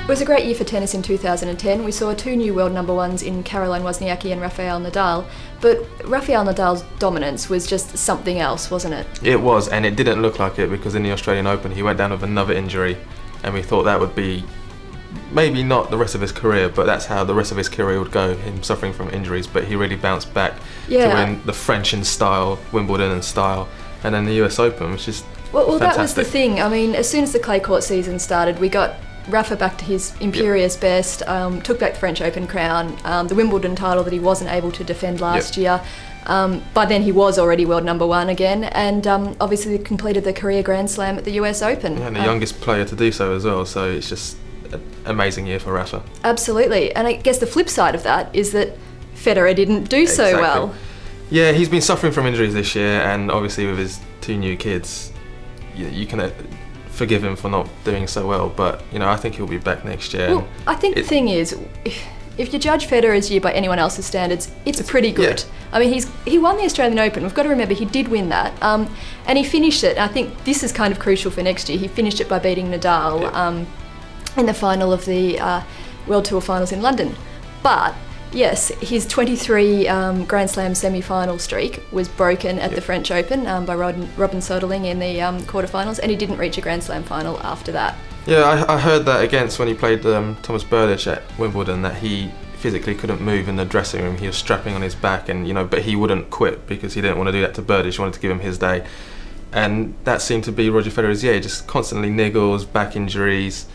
It was a great year for tennis in 2010. We saw two new world number ones in Caroline Wozniacki and Rafael Nadal, but Rafael Nadal's dominance was just something else, wasn't it? It was, and it didn't look like it because in the Australian Open he went down with another injury, and we thought that would be maybe not the rest of his career, but that's how the rest of his career would go, him suffering from injuries. But he really bounced back to win the French in style, Wimbledon in style, and then the US Open, which is well, fantastic. That was the thing. I mean, as soon as the clay court season started, we got Rafa back to his imperious best, took back the French Open crown, the Wimbledon title that he wasn't able to defend last year. By then he was already world number one again, and obviously completed the career Grand Slam at the US Open. Yeah, and the youngest player to do so as well, so it's just an amazing year for Rafa. Absolutely, and I guess the flip side of that is that Federer didn't do so well. Yeah, he's been suffering from injuries this year, and obviously with his two new kids, you can forgive him for not doing so well, but you know, I think he'll be back next year. Well, I think the thing is, if you judge Federer's year by anyone else's standards, it's pretty good. Yeah. I mean, he won the Australian Open. We've got to remember he did win that, and he finished it. I think this is kind of crucial for next year. He finished it by beating Nadal in the final of the World Tour Finals in London. But yes, his 23 Grand Slam semi-final streak was broken at the French Open by Robin Soderling in the quarterfinals, and he didn't reach a Grand Slam final after that. Yeah, I heard that against when he played Thomas Berdych at Wimbledon, that he physically couldn't move in the dressing room. He was strapping on his back, and but he wouldn't quit because he didn't want to do that to Berdych. He wanted to give him his day, and that seemed to be Roger Federer's year. Just constantly niggles, back injuries.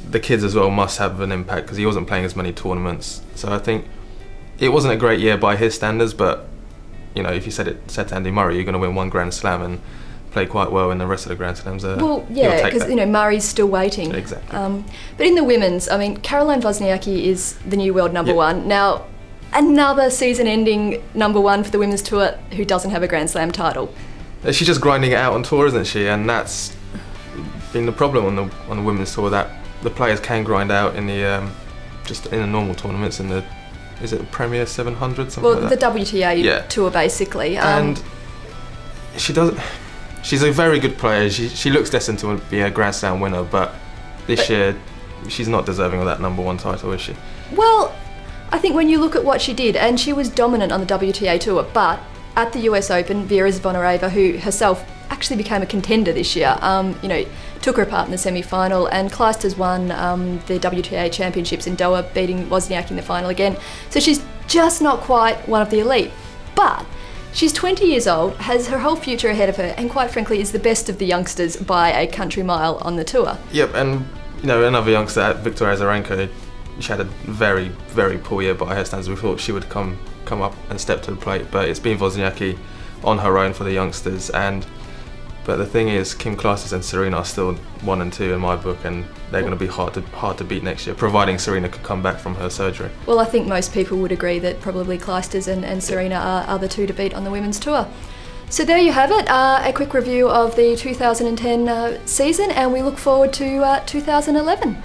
The kids as well must have an impact because he wasn't playing as many tournaments. So I think it wasn't a great year by his standards, but if you said to Andy Murray, you're going to win one Grand Slam and play quite well in the rest of the Grand Slams. Well, yeah, because Murray's still waiting. Exactly. But in the women's, I mean, Caroline Wozniacki is the new world number one. Now, another season-ending number one for the women's tour who doesn't have a Grand Slam title. She's just grinding it out on tour, isn't she? And that's been the problem on the women's tour, that the players can grind out in the just in the normal tournaments, in the is it the Premier 700 something like that? The WTA tour basically. And she doesn't. She's a very good player. She looks destined to be a Grand Slam winner, but this year she's not deserving of that number one title, is she? Well, I think when you look at what she did, and she was dominant on the WTA tour, but at the US Open, Vera Zvonareva, who herself actually became a contender this year, took her apart in the semi-final, and Clijsters won the WTA championships in Doha, beating Wozniacki in the final again. So she's just not quite one of the elite, but she's 20 years old, has her whole future ahead of her, and quite frankly is the best of the youngsters by a country mile on the tour. Yep, and another youngster, Victoria Azarenka, she had a very, very poor year by her standards. We thought she would come up and step to the plate, but it's been Wozniacki on her own for the youngsters. But the thing is, Kim Clijsters and Serena are still 1 and 2 in my book, and they're going to be hard to beat next year, providing Serena could come back from her surgery. Well, I think most people would agree that probably Clijsters and Serena are the two to beat on the women's tour. So there you have it, a quick review of the 2010 season, and we look forward to 2011.